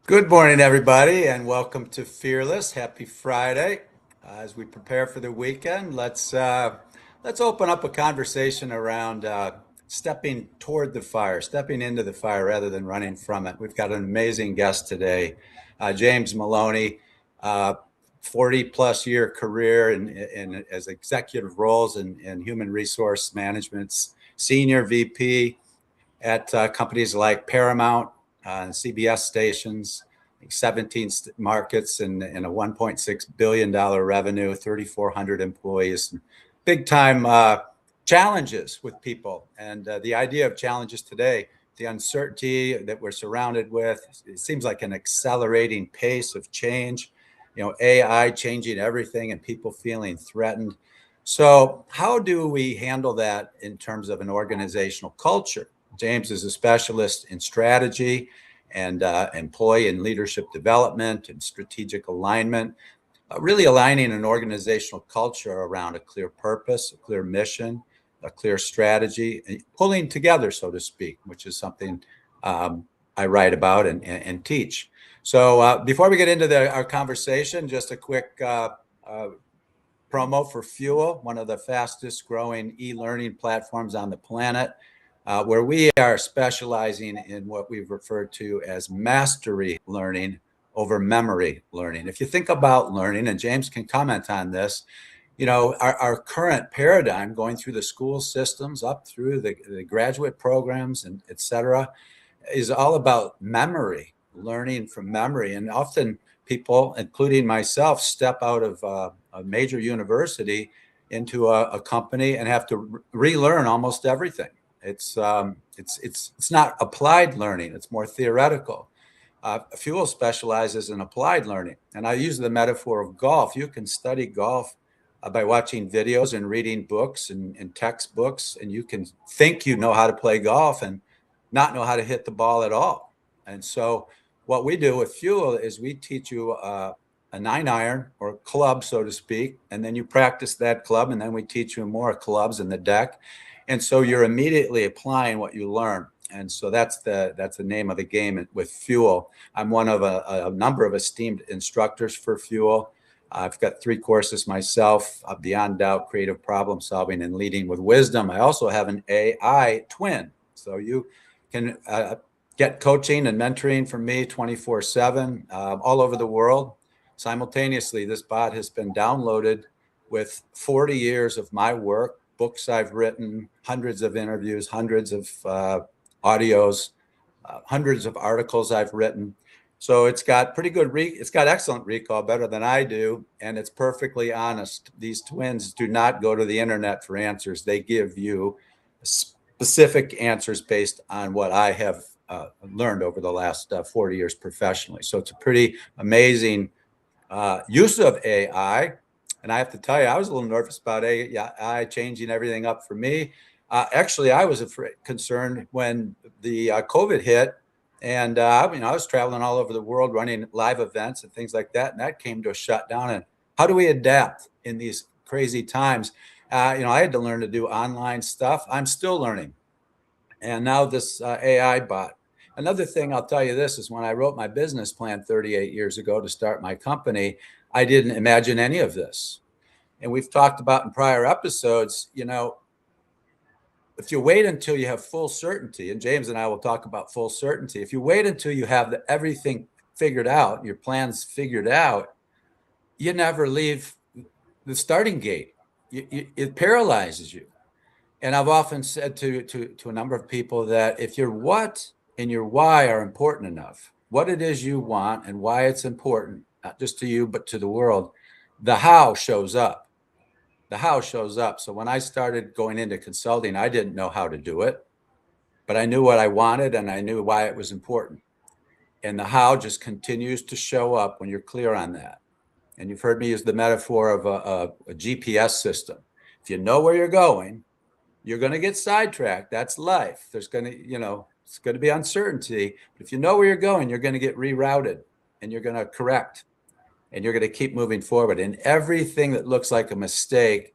Good morning, everybody, and welcome to Fearless. Happy Friday. As we prepare for the weekend, let's open up a conversation around stepping toward the fire, stepping into the fire rather than running from it. We've got an amazing guest today, James Maloney, 40 plus year career in as executive roles in human resource management, senior VP at companies like Paramount, CBS stations, 17 markets, and a $1.6 billion revenue, 3,400 employees, big time challenges with people. And the idea of challenges today, the uncertainty that we're surrounded with, it seems like an accelerating pace of change. AI changing everything and people feeling threatened. So, how do we handle that in terms of an organizational culture? James is a specialist in strategy and employee and leadership development and strategic alignment, really aligning an organizational culture around a clear purpose, a clear mission, a clear strategy, and pulling together, so to speak, which is something I write about and teach. So before we get into our conversation, just a quick promo for Fuel, one of the fastest growing e-learning platforms on the planet, where we are specializing in what we've referred to as mastery learning over memory learning. If you think about learning, and James can comment on this, our current paradigm going through the school systems up through the graduate programs and et cetera is all about memory, learning from memory. And often people, including myself, step out of a major university into a company and have to relearn almost everything. It's not applied learning; it's more theoretical. Fuel specializes in applied learning, and I use the metaphor of golf. You can study golf by watching videos and reading books and textbooks, and you can think you know how to play golf and not know how to hit the ball at all. And so, what we do with Fuel is we teach you a 9-iron or club, so to speak, and then you practice that club, and then we teach you more clubs in the deck. And so you're immediately applying what you learn. And so that's the name of the game with Fuel. I'm one of a number of esteemed instructors for Fuel. I've got 3 courses myself, Beyond Doubt, Creative Problem Solving, and Leading with Wisdom. I also have an AI twin. So you can get coaching and mentoring from me 24/7 all over the world. Simultaneously, this bot has been downloaded with 40 years of my work, books I've written, hundreds of interviews, hundreds of audios, hundreds of articles I've written. So it's got it's got excellent recall, better than I do, and it's perfectly honest. These twins do not go to the internet for answers. They give you specific answers based on what I have learned over the last 40 years professionally. So it's a pretty amazing use of AI. And I have to tell you, I was a little nervous about AI changing everything up for me. Actually, I was concerned when the COVID hit, and I was traveling all over the world running live events and things like that, and that came to a shutdown. And how do we adapt in these crazy times? I had to learn to do online stuff. I'm still learning, and now this AI bot. Another thing I'll tell you this is when I wrote my business plan 38 years ago to start my company, I didn't imagine any of this. And we've talked about in prior episodes, if you wait until you have full certainty, and James and I will talk about full certainty, if you wait until you have everything figured out, your plans figured out, you never leave the starting gate. It paralyzes you. And I've often said to a number of people that if your what and your why are important enough, what it is you want and why it's important, not just to you, but to the world, the how shows up. The how shows up. So when I started going into consulting, I didn't know how to do it, but I knew what I wanted and I knew why it was important. And the how just continues to show up when you're clear on that. And you've heard me use the metaphor of a GPS system. If you know where you're going, you're going to get sidetracked. That's life. There's going to, it's going to be uncertainty. But if you know where you're going, you're going to get rerouted and you're going to correct and you're going to keep moving forward. And everything that looks like a mistake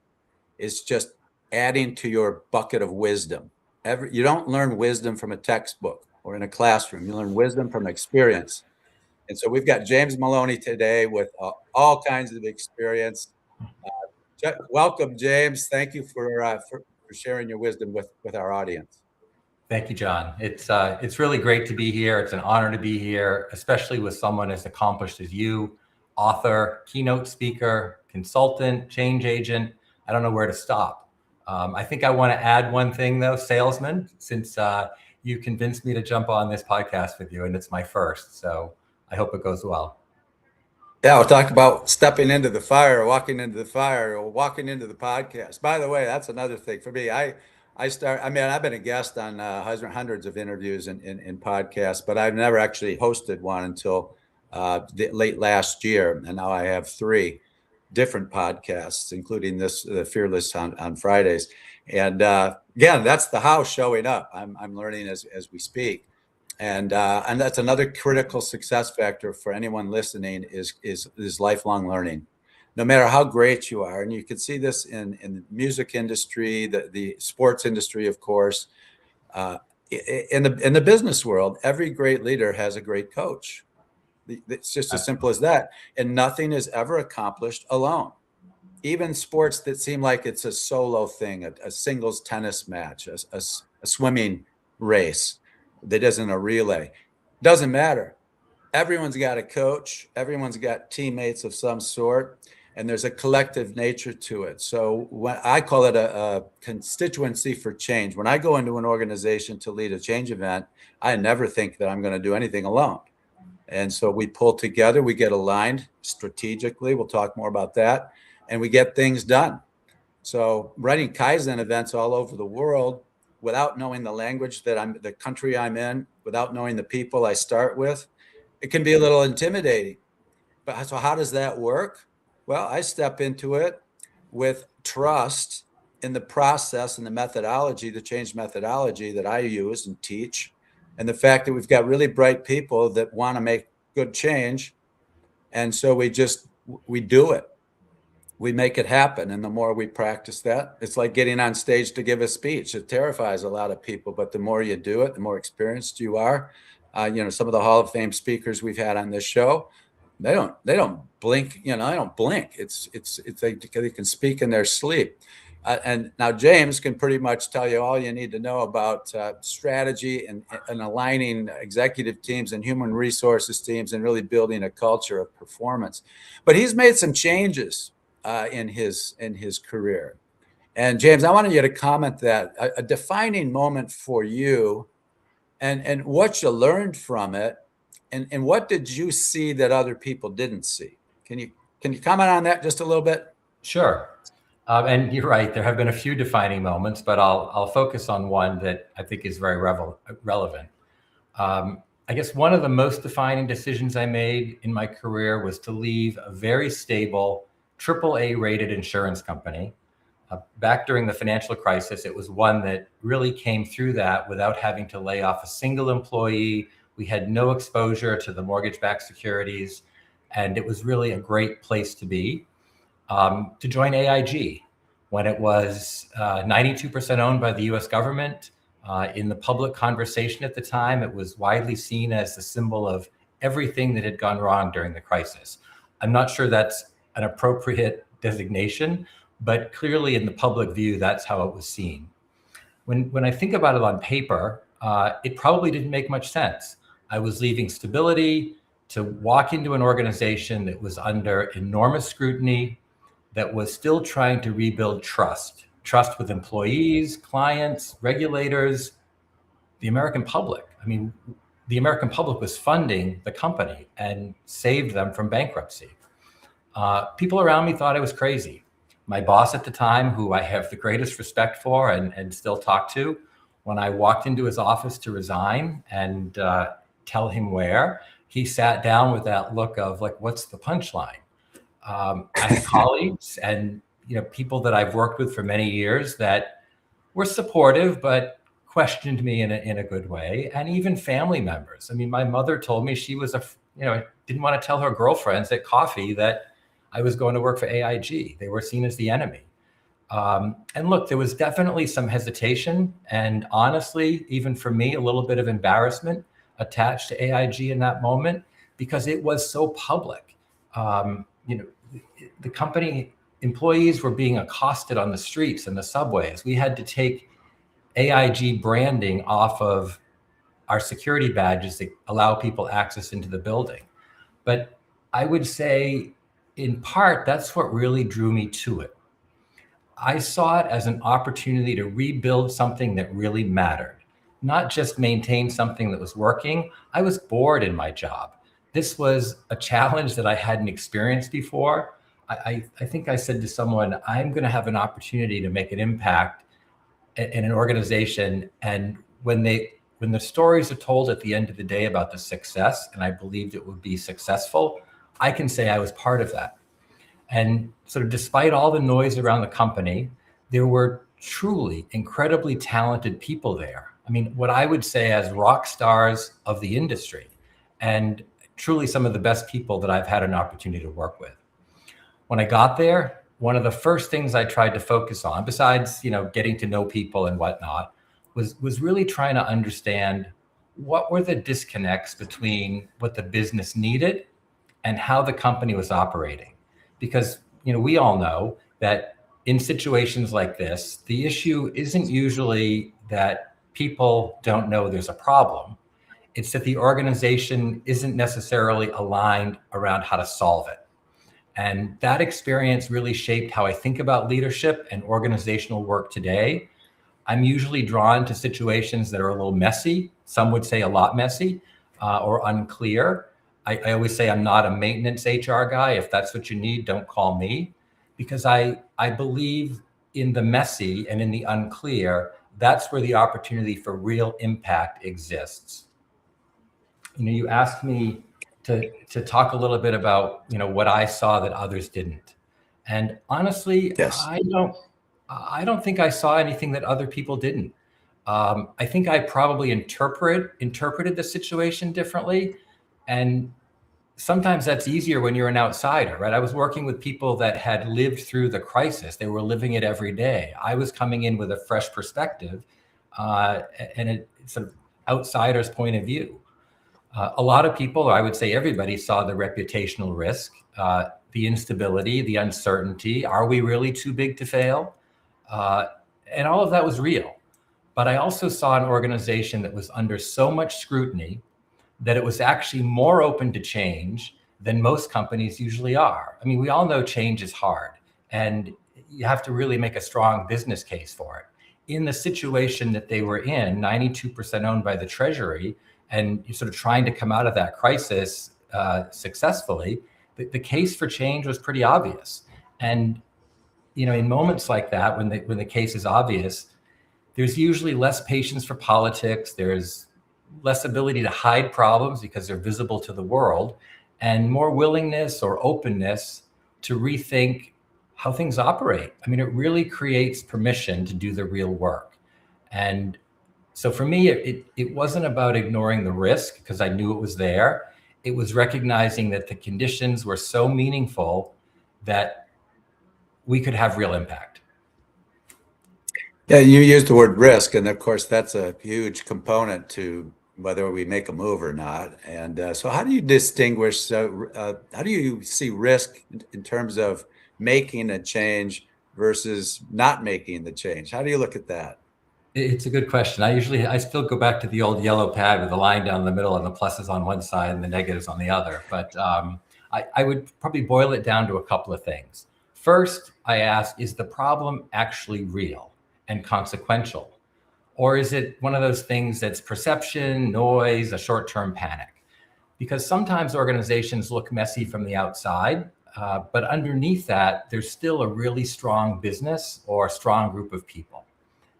is just adding to your bucket of wisdom. You don't learn wisdom from a textbook or in a classroom. You learn wisdom from experience. And so we've got James Maloney today with all kinds of experience. Welcome, James. Thank you for sharing your wisdom with our audience. Thank you, John. It's really great to be here. It's an honor to be here, especially with someone as accomplished as you, author, keynote speaker, consultant, change agent. I don't know where to stop. I think I want to add one thing though, salesman, since you convinced me to jump on this podcast with you, and it's my first. So I hope it goes well. Yeah, we'll talk about stepping into the fire, walking into the fire, or walking into the podcast. By the way, that's another thing for me. I've been a guest on hundreds of interviews in podcasts, but I've never actually hosted one until late last year. And now I have 3 different podcasts, including this, the Fearless on Fridays. And again, that's the house showing up. I'm learning as we speak. And that's another critical success factor for anyone listening is lifelong learning. No matter how great you are, and you can see this in the music industry, the sports industry, of course, in the business world, every great leader has a great coach. It's just as simple as that. And nothing is ever accomplished alone. Even sports that seem like it's a solo thing, a singles tennis match, a swimming race that isn't a relay, doesn't matter. Everyone's got a coach. Everyone's got teammates of some sort. And there's a collective nature to it. So when I call it a constituency for change, when I go into an organization to lead a change event, I never think that I'm going to do anything alone. And so we pull together, we get aligned strategically. We'll talk more about that. And we get things done. So running Kaizen events all over the world without knowing the language the country I'm in, without knowing the people I start with, it can be a little intimidating. But so how does that work? Well, I step into it with trust in the process and the methodology, the change methodology that I use and teach, and the fact that we've got really bright people that want to make good change. And so we do it. We make it happen. And the more we practice that, it's like getting on stage to give a speech. It terrifies a lot of people, but the more you do it, the more experienced you are. Some of the Hall of Fame speakers we've had on this show, they don't blink. They don't blink. They can speak in their sleep. And now James can pretty much tell you all you need to know about strategy and aligning executive teams and human resources teams and really building a culture of performance. But he's made some changes in his career. And James, I wanted you to comment that a defining moment for you and what you learned from it and what did you see that other people didn't see? Can you comment on that just a little bit? Sure. And you're right. There have been a few defining moments, but I'll focus on one that I think is very relevant. I guess one of the most defining decisions I made in my career was to leave a very stable AAA rated insurance company. Back during the financial crisis, it was one that really came through that without having to lay off a single employee. We had no exposure to the mortgage-backed securities, and it was really a great place to be. To join AIG when it was 92% owned by the US government. In the public conversation at the time, it was widely seen as the symbol of everything that had gone wrong during the crisis. I'm not sure that's an appropriate designation, but clearly in the public view, that's how it was seen. When I think about it on paper, it probably didn't make much sense. I was leaving stability to walk into an organization that was under enormous scrutiny, that was still trying to rebuild trust with employees, clients, regulators, the American public. I mean, the American public was funding the company and saved them from bankruptcy. People around me thought I was crazy. My boss at the time, who I have the greatest respect for and still talk to, when I walked into his office to resign and tell him where, he sat down with that look of like, what's the punchline? I had colleagues and people that I've worked with for many years that were supportive, but questioned me in a good way, and even family members. I mean, my mother told me she was didn't want to tell her girlfriends at coffee that I was going to work for AIG. They were seen as the enemy. And look, there was definitely some hesitation, and honestly, even for me, a little bit of embarrassment attached to AIG in that moment. because it was so public. The company employees were being accosted on the streets and the subways. We had to take AIG branding off of our security badges that allow people access into the building. But I would say, in part, that's what really drew me to it. I saw it as an opportunity to rebuild something that really mattered, not just maintain something that was working. I was bored in my job. This was a challenge that I hadn't experienced before. I think I said to someone, I'm going to have an opportunity to make an impact in an organization. And when the stories are told at the end of the day about the success, and I believed it would be successful, I can say I was part of that. And sort of despite all the noise around the company, there were truly incredibly talented people there. I mean, what I would say as rock stars of the industry, and truly some of the best people that I've had an opportunity to work with. When I got there, one of the first things I tried to focus on, besides, getting to know people and whatnot, was really trying to understand what were the disconnects between what the business needed and how the company was operating. Because, we all know that in situations like this, the issue isn't usually that people don't know there's a problem. It's that the organization isn't necessarily aligned around how to solve it. And that experience really shaped how I think about leadership and organizational work today. I'm usually drawn to situations that are a little messy. Some would say a lot messy or unclear. I always say I'm not a maintenance HR guy. If that's what you need, don't call me, because I believe in the messy and in the unclear. That's where the opportunity for real impact exists. You asked me to talk a little bit about, what I saw that others didn't. And honestly, Yes. I don't think I saw anything that other people didn't. I think I probably interpreted the situation differently. And sometimes that's easier when you're an outsider, right? I was working with people that had lived through the crisis. They were living it every day. I was coming in with a fresh perspective and a sort of outsider's point of view. A lot of people, or I would say everybody, saw the reputational risk, the instability, the uncertainty. Are we really too big to fail? And all of that was real. But I also saw an organization that was under so much scrutiny that it was actually more open to change than most companies usually are. I mean, we all know change is hard, and you have to really make a strong business case for it. In the situation that they were in, 92% owned by the Treasury, and you're sort of trying to come out of that crisis successfully, the case for change was pretty obvious. And in moments like that, when the case is obvious, there's usually less patience for politics. There's less ability to hide problems because they're visible to the world, and more willingness or openness to rethink how things operate. I mean, it really creates permission to do the real work. And so for me, it wasn't about ignoring the risk because I knew it was there. It was recognizing that the conditions were so meaningful that we could have real impact. Yeah, you used the word risk, and of course, that's a huge component to whether we make a move or not. And so how do you distinguish, how do you see risk in terms of making a change versus not making the change? How do you look at that? It's a good question. I still go back to the old yellow pad with the line down the middle and the pluses on one side and the negatives on the other. But I would probably boil it down to a couple of things. First, I ask, is the problem actually real and consequential? Or is it one of those things that's perception, noise, a short-term panic? Because sometimes organizations look messy from the outside, but underneath that, there's still a really strong business or a strong group of people.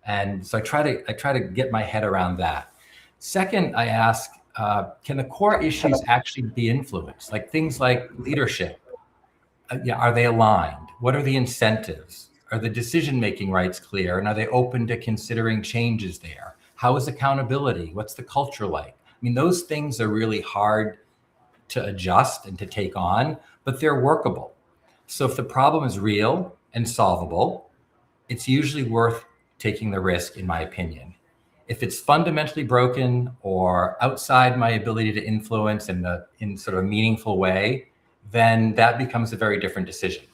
And so I try to get my head around that. Second, I ask, can the core issues actually be influenced? Like things like leadership. Are they aligned? What are the incentives? Are the decision-making rights clear? And are they open to considering changes there? How is accountability? What's the culture like? I mean, those things are really hard to adjust and to take on, but they're workable. So if the problem is real and solvable, it's usually worth taking the risk, in my opinion. If it's fundamentally broken or outside my ability to influence in sort of a meaningful way, then that becomes a very different decision.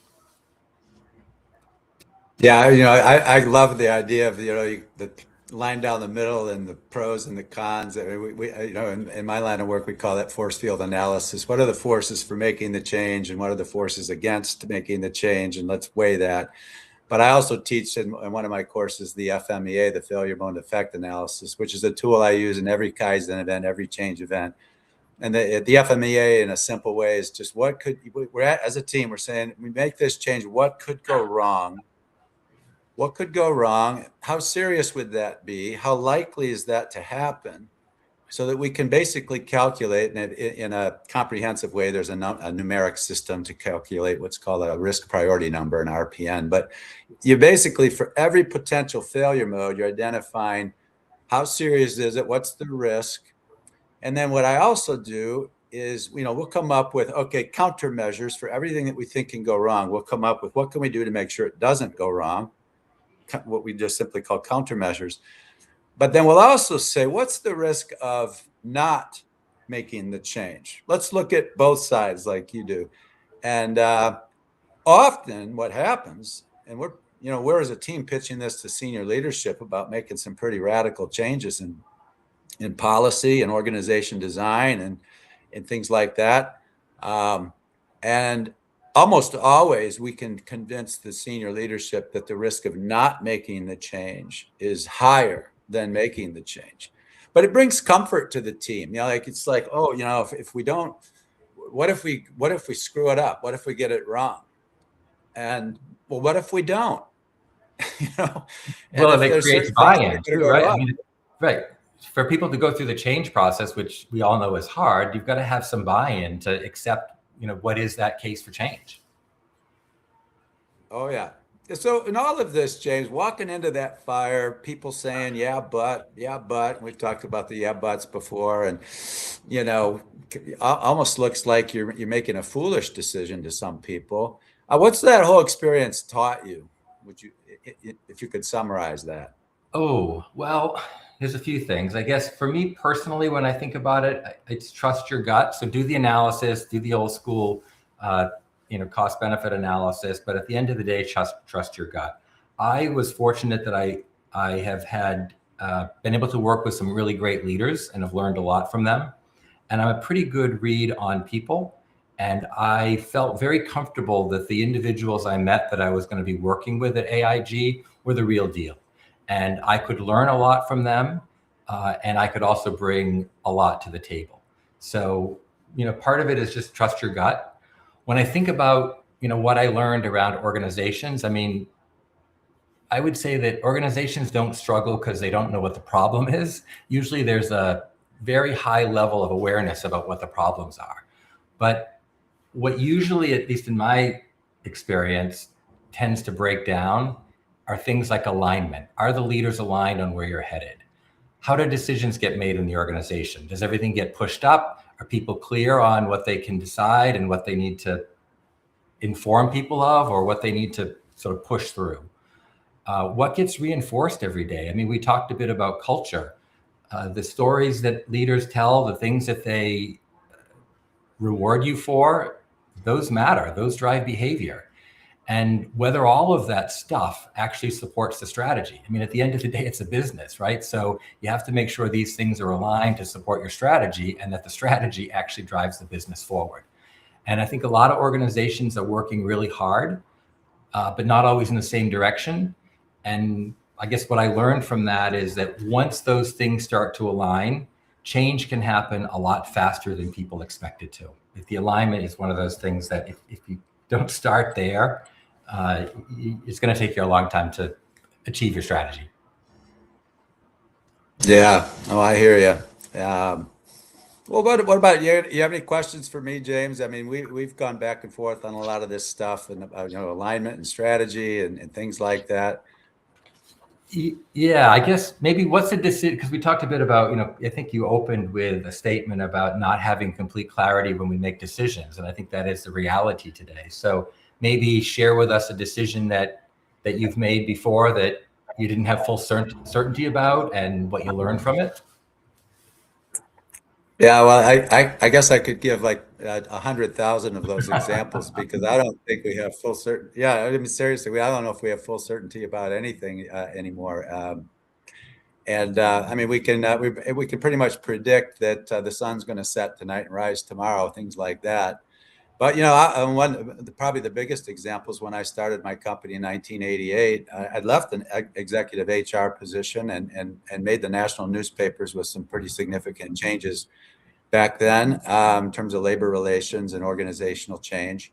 Yeah, I love the idea of, the line down the middle and the pros and the cons. I mean, in my line of work, we call that force field analysis. What are the forces for making the change, and what are the forces against making the change? And let's weigh that. But I also teach in one of my courses the FMEA, the failure mode effect analysis, which is a tool I use in every Kaizen event, every change event. And the FMEA, in a simple way, is just as a team, we're saying, we make this change, what could go wrong? What could go wrong? How serious would that be? How likely is that to happen? So that we can basically calculate in a comprehensive way. There's a numeric system to calculate what's called a risk priority number, an RPN. But you basically, for every potential failure mode, you're identifying how serious is it, what's the risk. And then what I also do is, we'll come up with, countermeasures for everything that we think can go wrong. We'll come up with what can we do to make sure it doesn't go wrong, what we just simply call countermeasures. But then we'll also say, what's the risk of not making the change? Let's look at both sides like you do. And often what happens, and we're as a team pitching this to senior leadership about making some pretty radical changes in policy and organization design and things like that. And almost always we can convince the senior leadership that the risk of not making the change is higher than making the change. But it brings comfort to the team. It's like, if we don't, what if we screw it up? What if we get it wrong? And well, what if we don't? Well, it creates buy-in too, right? Right. For people to go through the change process, which we all know is hard, you've got to have some buy-in to accept, what is that case for change? Oh, yeah. So in all of this, James, walking into that fire, people saying, yeah, but, we've talked about the yeah, buts before, and, almost looks like you're making a foolish decision to some people. What's that whole experience taught you? If you could summarize that? Oh, well, there's a few things. I guess for me personally, when I think about it, it's trust your gut. So do the analysis, do the old school, cost benefit analysis. But at the end of the day, trust your gut. I was fortunate that I have had been able to work with some really great leaders and have learned a lot from them. And I'm a pretty good read on people. And I felt very comfortable that the individuals I met that I was going to be working with at AIG were the real deal. And I could learn a lot from them, and I could also bring a lot to the table. So, part of it is just trust your gut. When I think about, what I learned around organizations, I would say that organizations don't struggle because they don't know what the problem is. Usually there's a very high level of awareness about what the problems are. But what usually, at least in my experience, tends to break down are things like alignment. Are the leaders aligned on where you're headed? How do decisions get made in the organization? Does everything get pushed up? Are people clear on what they can decide and what they need to inform people of, or what they need to sort of push through? What gets reinforced every day? We talked a bit about culture. The stories that leaders tell, the things that they reward you for, those matter. Those drive behavior. And whether all of that stuff actually supports the strategy. At the end of the day, it's a business, right? So you have to make sure these things are aligned to support your strategy, and that the strategy actually drives the business forward. And I think a lot of organizations are working really hard, but not always in the same direction. And I guess what I learned from that is that once those things start to align, change can happen a lot faster than people expect it to. If the alignment is one of those things that if you don't start there, it's going to take you a long time to achieve your strategy. Yeah. Oh, I hear you. Well, what about you? You have any questions for me, James? We've gone back and forth on a lot of this stuff, and alignment and strategy and things like that. Yeah, I guess maybe what's the decision? Because we talked a bit about, I think you opened with a statement about not having complete clarity when we make decisions, and I think that is the reality today. So maybe share with us a decision that you've made before that you didn't have full certainty about and what you learned from it? Yeah, well, I guess I could give like 100,000 of those examples because I don't think we have full certainty. Yeah, I mean, seriously, I don't know if we have full certainty about anything anymore. I mean, we can pretty much predict that the sun's going to set tonight and rise tomorrow, things like that. But probably the biggest example is when I started my company in 1988. I'd left an executive HR position and made the national newspapers with some pretty significant changes back then in terms of labor relations and organizational change.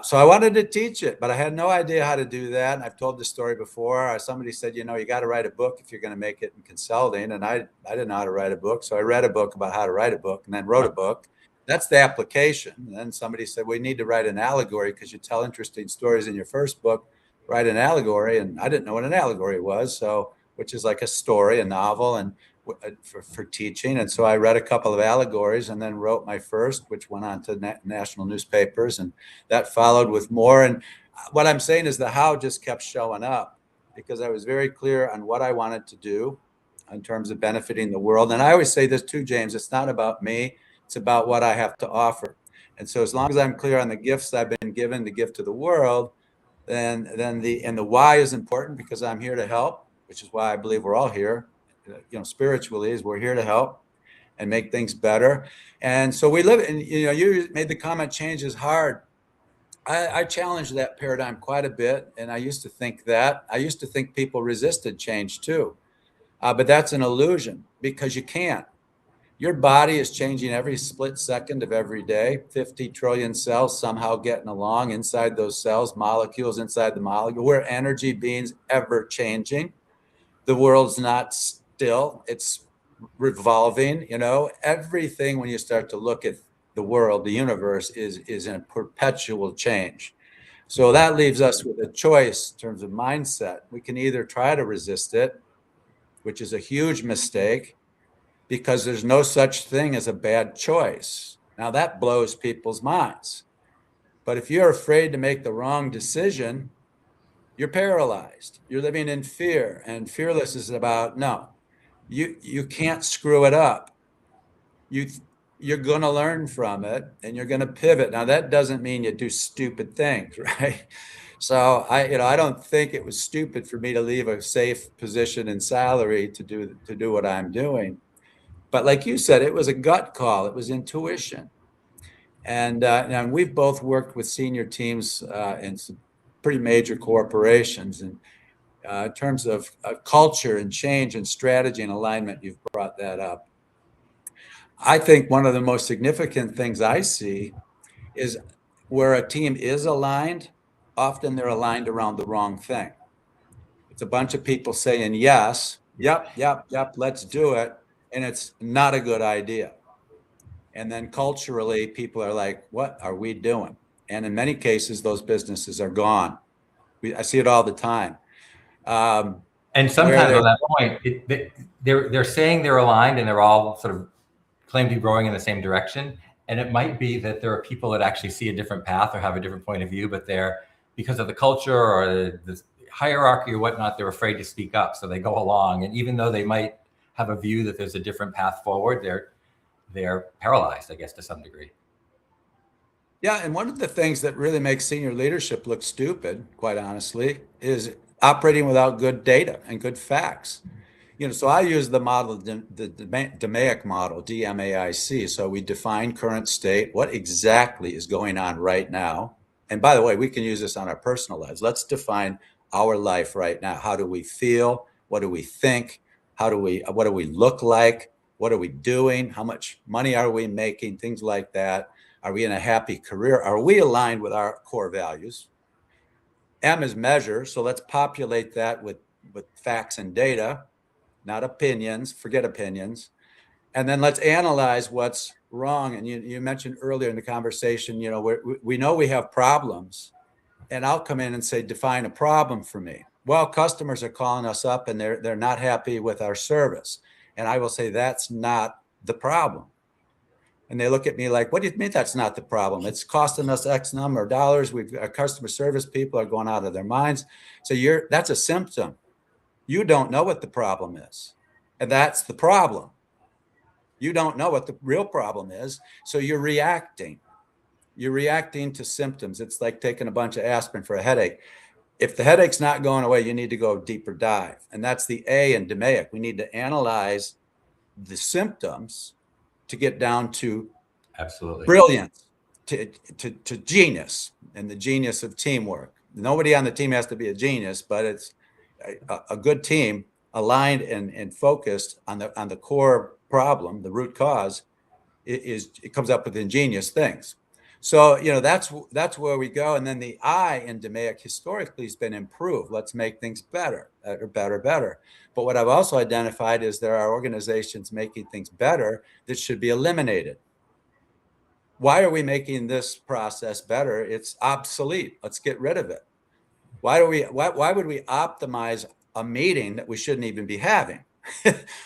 So I wanted to teach it, but I had no idea how to do that. And I've told this story before. Somebody said, you got to write a book if you're going to make it in consulting. And I didn't know how to write a book. So I read a book about how to write a book and then wrote a book. That's the application. And then somebody said, we need to write an allegory because you tell interesting stories in your first book, write an allegory. And I didn't know what an allegory was. So, which is like a story, a novel, and for teaching. And so I read a couple of allegories and then wrote my first, which went on to national newspapers, and that followed with more. And what I'm saying is the how just kept showing up because I was very clear on what I wanted to do in terms of benefiting the world. And I always say this too, James, it's not about me, it's about what I have to offer. And so as long as I'm clear on the gifts I've been given to give to the world, then the why is important because I'm here to help, which is why I believe we're all here. Spiritually, is we're here to help and make things better. And so we live in, you made the comment, change is hard. I challenged that paradigm quite a bit. And I used to think people resisted change too. But that's an illusion because you can't. Your body is changing every split second of every day. 50 trillion cells somehow getting along inside those cells, molecules inside the molecule. We're energy beings, ever changing. The world's not still, it's revolving. Everything, when you start to look at the world, the universe is in a perpetual change. So that leaves us with a choice in terms of mindset. We can either try to resist it, which is a huge mistake because there's no such thing as a bad choice. Now that blows people's minds. But if you're afraid to make the wrong decision, you're paralyzed. You're living in fear, and fearless is about, no, you can't screw it up. You're going to learn from it and you're going to pivot. Now that doesn't mean you do stupid things, right? So I don't think it was stupid for me to leave a safe position and salary to do what I'm doing. But like you said, it was a gut call. It was intuition. And we've both worked with senior teams in some pretty major corporations. And in terms of culture and change and strategy and alignment, you've brought that up. I think one of the most significant things I see is where a team is aligned, often they're aligned around the wrong thing. It's a bunch of people saying yes, yep, let's do it. And it's not a good idea. And then culturally, people are like, what are we doing? And in many cases, those businesses are gone. I see it all the time. And sometimes on that point, they're saying they're aligned and they're all sort of claim to be growing in the same direction. And it might be that there are people that actually see a different path or have a different point of view, but because of the culture or the hierarchy or whatnot, they're afraid to speak up. So they go along. And even though they might have a view that there's a different path forward, they're paralyzed, I guess, to some degree. Yeah, and one of the things that really makes senior leadership look stupid, quite honestly, is operating without good data and good facts. So I use the model, the DMAIC model, DMAIC. So we define current state, what exactly is going on right now. And by the way, we can use this on our personal lives. Let's define our life right now. How do we feel? What do we think? What do we look like? What are we doing? How much money are we making? Things like that. Are we in a happy career? Are we aligned with our core values? M is measure. So let's populate that with facts and data, not opinions. Forget opinions. And then let's analyze what's wrong. And you mentioned earlier in the conversation, we know we have problems. And I'll come in and say, define a problem for me. Well, customers are calling us up and they're not happy with our service. And I will say, that's not the problem. And they look at me like, what do you mean that's not the problem? It's costing us X number of dollars. Our customer service people are going out of their minds. So that's a symptom. You don't know what the problem is. And that's the problem. You don't know what the real problem is. So you're reacting. You're reacting to symptoms. It's like taking a bunch of aspirin for a headache. If the headache's not going away, you need to go deeper dive. And that's the A in DMAIC. We need to analyze the symptoms to get down to Absolutely brilliance, to genius, and the genius of teamwork. Nobody on the team has to be a genius, but it's a good team aligned and focused on the core problem, the root cause. It comes up with ingenious things. So, that's where we go. And then the I in DMAIC historically has been improved. Let's make things better. But what I've also identified is there are organizations making things better that should be eliminated. Why are we making this process better? It's obsolete. Let's get rid of it. Why would we optimize a meeting that we shouldn't even be having?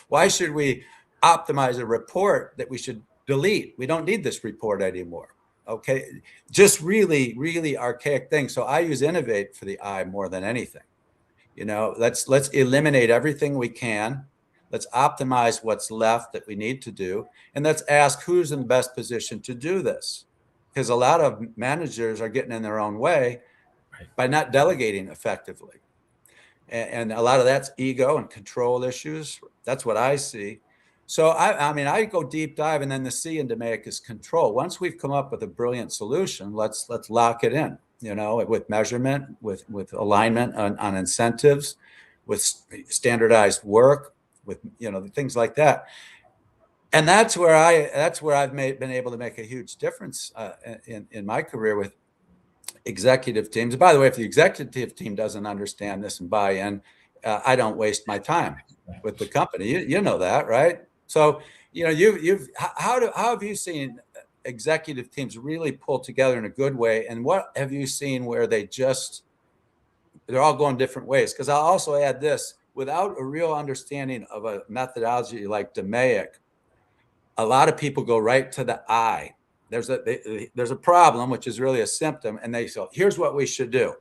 Why should we optimize a report that we should delete? We don't need this report anymore. Okay. Just really, really archaic things. So I use innovate for the I more than anything. Let's eliminate everything we can. Let's optimize what's left that we need to do. And let's ask who's in the best position to do this. Because a lot of managers are getting in their own way by not delegating effectively. And a lot of that's ego and control issues. That's what I see. So I go deep dive, and then the C in DMAIC is control. Once we've come up with a brilliant solution, let's lock it in, with measurement, with alignment on incentives, with standardized work, with things like that. And that's where I've been able to make a huge difference in my career with executive teams. By the way, if the executive team doesn't understand this and buy in, I don't waste my time with the company. You know that, right? So, how have you seen executive teams really pull together in a good way? And what have you seen where they're all going different ways? Because I'll also add this: without a real understanding of a methodology like DMAIC, a lot of people go right to the I. There's a problem, which is really a symptom, and they say, here's what we should do.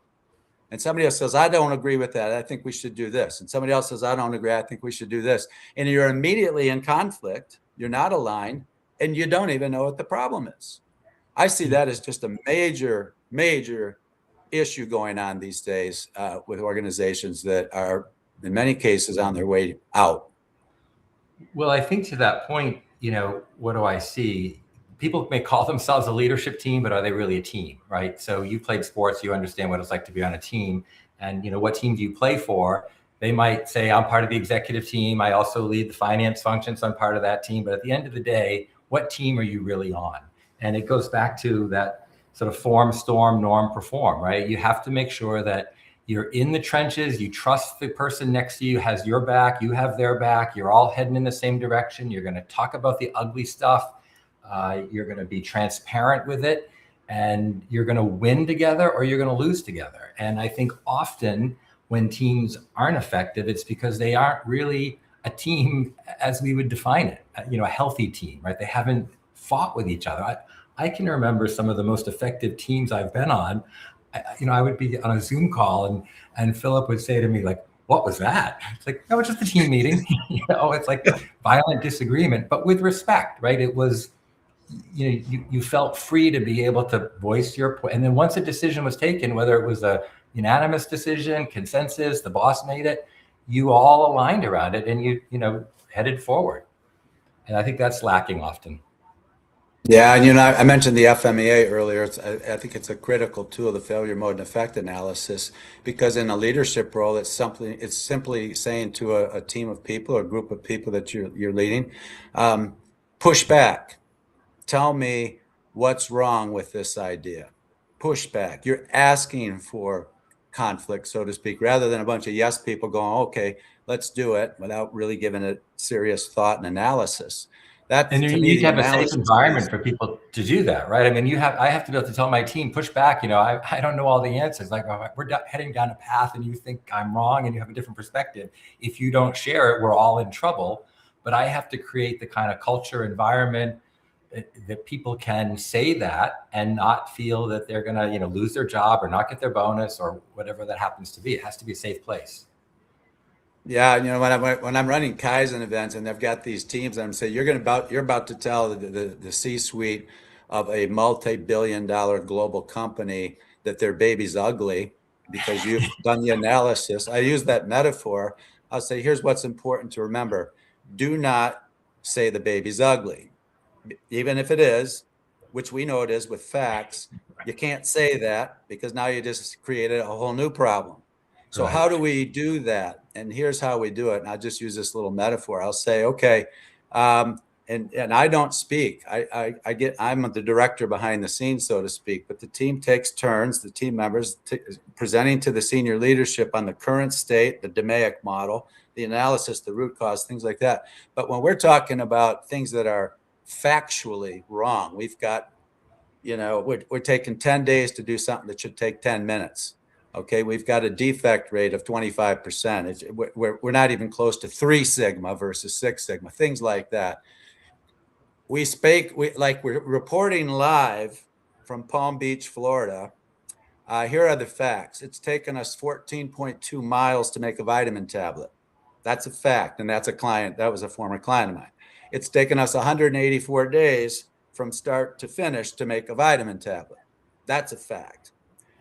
And somebody else says, I don't agree with that. I think we should do this. And somebody else says, I don't agree. I think we should do this. And you're immediately in conflict. You're not aligned, and you don't even know what the problem is. I see that as just a major, major issue going on these days with organizations that are, in many cases, on their way out. Well, I think to that point, what do I see? People may call themselves a leadership team, but are they really a team, right? So you played sports, you understand what it's like to be on a team. And, what team do you play for? They might say, I'm part of the executive team. I also lead the finance function, so I'm part of that team. But at the end of the day, what team are you really on? And it goes back to that sort of form, storm, norm, perform, right? You have to make sure that you're in the trenches. You trust the person next to you has your back. You have their back. You're all heading in the same direction. You're going to talk about the ugly stuff. You're going to be transparent with it, and you're going to win together or you're going to lose together. And I think often when teams aren't effective, it's because they aren't really a team as we would define it, a healthy team, right? They haven't fought with each other. I can remember some of the most effective teams I've been on. I would be on a Zoom call and Philip would say to me, like, what was that? It's like, no, it's just a team meeting. It's like violent disagreement, but with respect, right? It was, you felt free to be able to voice your point. And then once a decision was taken, whether it was a unanimous decision, consensus, the boss made it, you all aligned around it and you headed forward. And I think that's lacking often. Yeah, and I mentioned the FMEA earlier. I think it's a critical tool, the failure mode and effect analysis, because in a leadership role, it's simply saying to a team of people or a group of people that you're leading, push back. Tell me what's wrong with this idea. Push back. You're asking for conflict, so to speak, rather than a bunch of yes people going, okay, let's do it, without really giving it serious thought and analysis. And you need to have a safe environment for people to do that, right? I mean, I have to be able to tell my team, push back. I don't know all the answers. Like, we're heading down a path and you think I'm wrong and you have a different perspective. If you don't share it, we're all in trouble. But I have to create the kind of culture, environment that people can say that and not feel that they're going to, lose their job or not get their bonus or whatever that happens to be. It has to be a safe place. Yeah, when I'm running Kaizen events and I've got these teams, I'm saying you're about to tell the C-suite of a multi-billion-dollar global company that their baby's ugly because you've done the analysis. I use that metaphor. I'll say, here's what's important to remember. Do not say the baby's ugly, even if it is, which we know it is with facts. You can't say that because now you just created a whole new problem. So Right. how do we do that? And here's how we do it. And I'll just use this little metaphor. I'll say, okay, and I don't speak. I'm the director behind the scenes, so to speak. But the team takes turns. The team members presenting to the senior leadership on the current state, the DMAIC model, the analysis, the root cause, things like that. But when we're talking about things that are factually wrong, we've got, we're taking 10 days to do something that should take 10 minutes. Okay, we've got a defect rate of 25%. We're not even close to 3 sigma versus 6 sigma, things like that. We're reporting live from Palm Beach, Florida. Here are the facts. It's taken us 14.2 miles to make a vitamin tablet. That's a fact, and that's a client. That was a former client of mine. It's taken us 184 days from start to finish to make a vitamin tablet. That's a fact.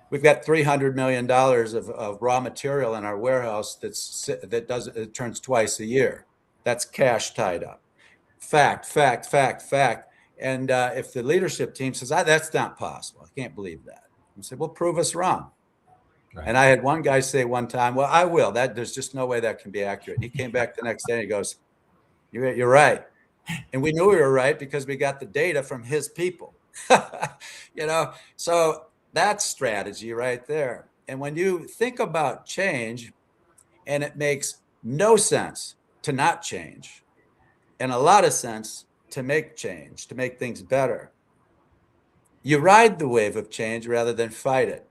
We've got $300 million of raw material in our warehouse it turns twice a year. That's cash tied up. Fact, fact, fact, fact. And if the leadership team says, that's not possible, I can't believe that. I said, well, prove us wrong. Right. And I had one guy say one time, well, I will. There's just no way that can be accurate. And he came back the next day and he goes, you're right. And we knew we were right because we got the data from his people. So that's strategy right there. And when you think about change, and it makes no sense to not change, and a lot of sense to make change, to make things better, you ride the wave of change rather than fight it.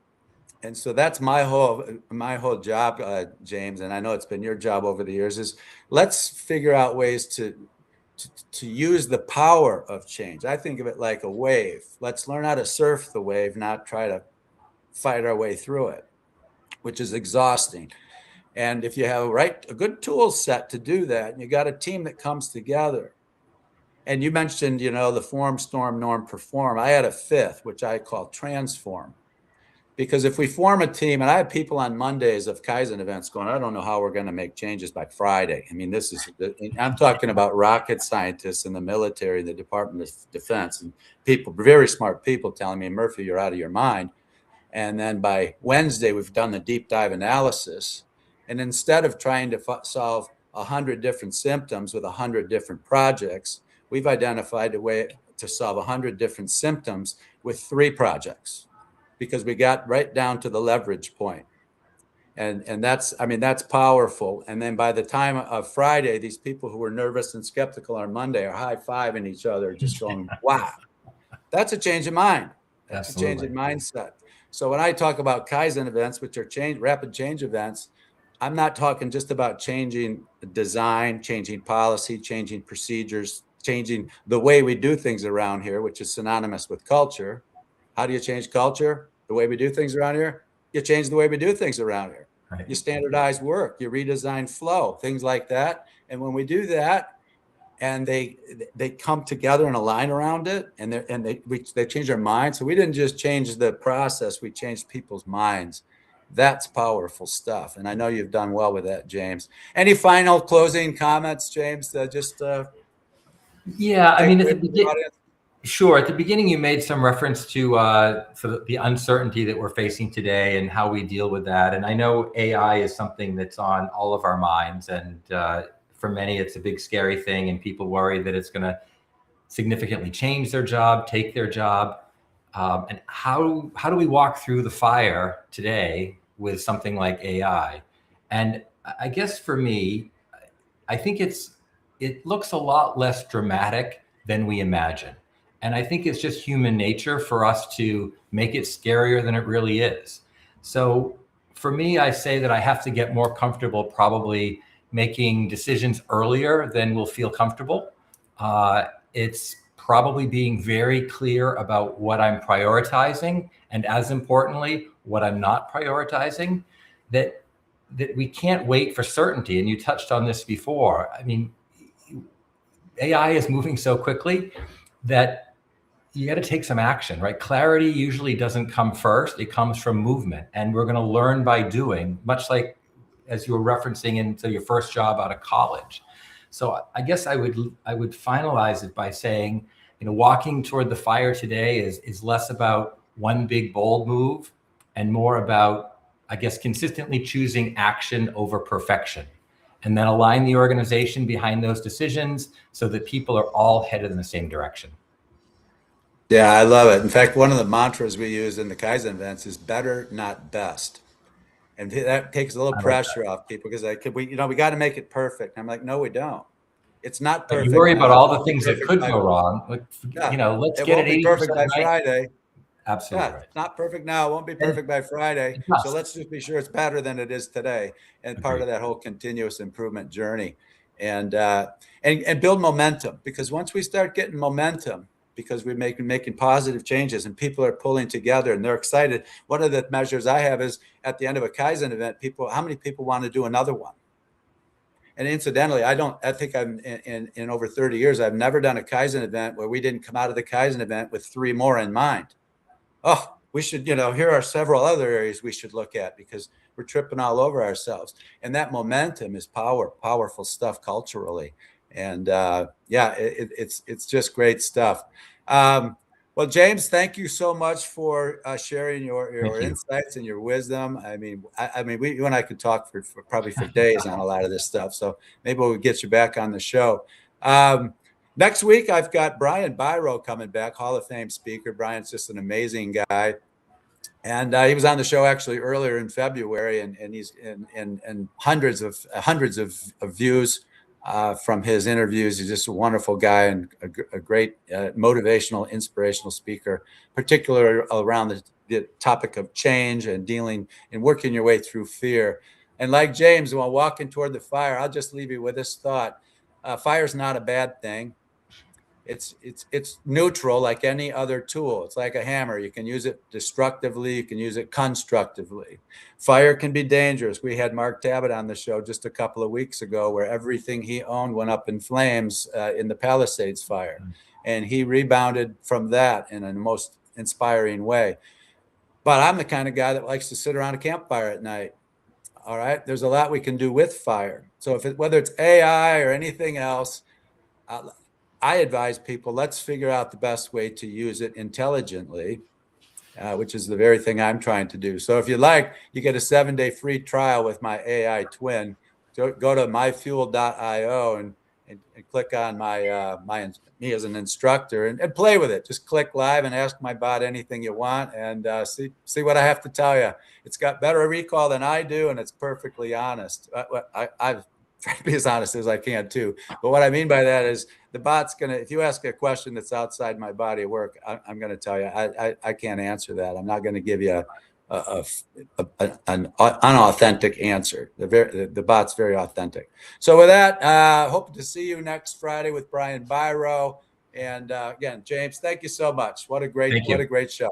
And so that's my whole job, James, and I know it's been your job over the years, is let's figure out ways to use the power of change. I think of it like a wave. Let's learn how to surf the wave, not try to fight our way through it, which is exhausting. And if you have a good tool set to do that, and you got a team that comes together, and you mentioned, the form, storm, norm, perform. I had a fifth, which I call transform. Because if we form a team, and I have people on Mondays of Kaizen events going, I don't know how we're going to make changes by Friday. I mean, I'm talking about rocket scientists in the military, the Department of Defense, and people, very smart people telling me, Murphy, you're out of your mind. And then by Wednesday, we've done the deep dive analysis. And instead of trying to solve 100 different symptoms with 100 different projects, we've identified a way to solve 100 different symptoms with 3 projects, because we got right down to the leverage point. And that's powerful. And then by the time of Friday, these people who were nervous and skeptical on Monday are high-fiving each other, just going, wow, that's a change of mind. That's Absolutely. A change in mindset. So when I talk about Kaizen events, which are rapid change events, I'm not talking just about changing design, changing policy, changing procedures, changing the way we do things around here, which is synonymous with culture. How do you change culture? The way we do things around here? You change the way we do things around here. Right. You standardize work, you redesign flow, things like that. And when we do that, and they come together and align around it, and they change their minds. So we didn't just change the process, we changed people's minds. That's powerful stuff. And I know you've done well with that, James. Any final closing comments, James? Yeah, I mean, sure. At the beginning, you made some reference to the uncertainty that we're facing today and how we deal with that. And I know AI is something that's on all of our minds. And for many, it's a big, scary thing. And people worry that it's going to significantly change their job, take their job. And how do we walk through the fire today with something like AI? And I guess for me, I think it looks a lot less dramatic than we imagine. And I think it's just human nature for us to make it scarier than it really is. So for me, I say that I have to get more comfortable probably making decisions earlier than we'll feel comfortable. It's probably being very clear about what I'm prioritizing, and as importantly, what I'm not prioritizing. that we can't wait for certainty. And you touched on this before. I mean, AI is moving so quickly that you got to take some action, right? Clarity usually doesn't come first. It comes from movement. And we're going to learn by doing, much like as you were referencing into your first job out of college. So I guess I would finalize it by saying, walking toward the fire today is less about one big bold move and more about, I guess, consistently choosing action over perfection, and then align the organization behind those decisions so that people are all headed in the same direction. Yeah, I love it. In fact, one of the mantras we use in the Kaizen events is better, not best. And that takes a little pressure off people, because we got to make it perfect. I'm like, no, we don't. It's not perfect. You worry about now. all the things that could go wrong. Like, let's get it 80% perfect by right. Friday. Absolutely right. It's not perfect now. It won't be perfect by Friday. So let's just be sure it's better than it is today. And part of that whole continuous improvement journey, and build momentum. Because once we start getting momentum, because we're making positive changes and people are pulling together and they're excited. One of the measures I have is at the end of a Kaizen event, how many people want to do another one? And incidentally, I think I'm in over 30 years, I've never done a Kaizen event where we didn't come out of the Kaizen event with 3 more in mind. Oh, we should, here are several other areas we should look at, because we're tripping all over ourselves. And that momentum is powerful stuff culturally. And it's just great stuff. Well, James, thank you so much for sharing your insights and your wisdom. I mean, you and I could talk for probably for days on a lot of this stuff. So maybe we'll get you back on the show. Next week, I've got Brian Biro coming back, Hall of Fame speaker. Brian's just an amazing guy. And he was on the show actually earlier in February, and he's in hundreds of views from his interviews. He's just a wonderful guy and a great motivational, inspirational speaker, particularly around the topic of change and dealing and working your way through fear. And like James, while walking toward the fire, I'll just leave you with this thought. Fire's not a bad thing. It's neutral, like any other tool. It's like a hammer. You can use it destructively. You can use it constructively. Fire can be dangerous. We had Mark Tabbitt on the show just a couple of weeks ago, where everything he owned went up in flames in the Palisades fire. And he rebounded from that in a most inspiring way. But I'm the kind of guy that likes to sit around a campfire at night. All right. There's a lot we can do with fire. So whether it's AI or anything else, I advise people, let's figure out the best way to use it intelligently, which is the very thing I'm trying to do. So if you like, you get a 7-day free trial with my AI twin. So go to myfuel.io and click on me as an instructor and play with it. Just click live and ask my bot anything you want, and see what I have to tell you. It's got better recall than I do, and it's perfectly honest. I've tried to be as honest as I can too. But what I mean by that is the bot's if you ask a question that's outside my body of work, I'm going to tell you, I can't answer that. I'm not going to give you an unauthentic answer. The bot's very authentic. So with that, hope to see you next Friday with Brian Biro. And again, James, thank you so much. What a great show.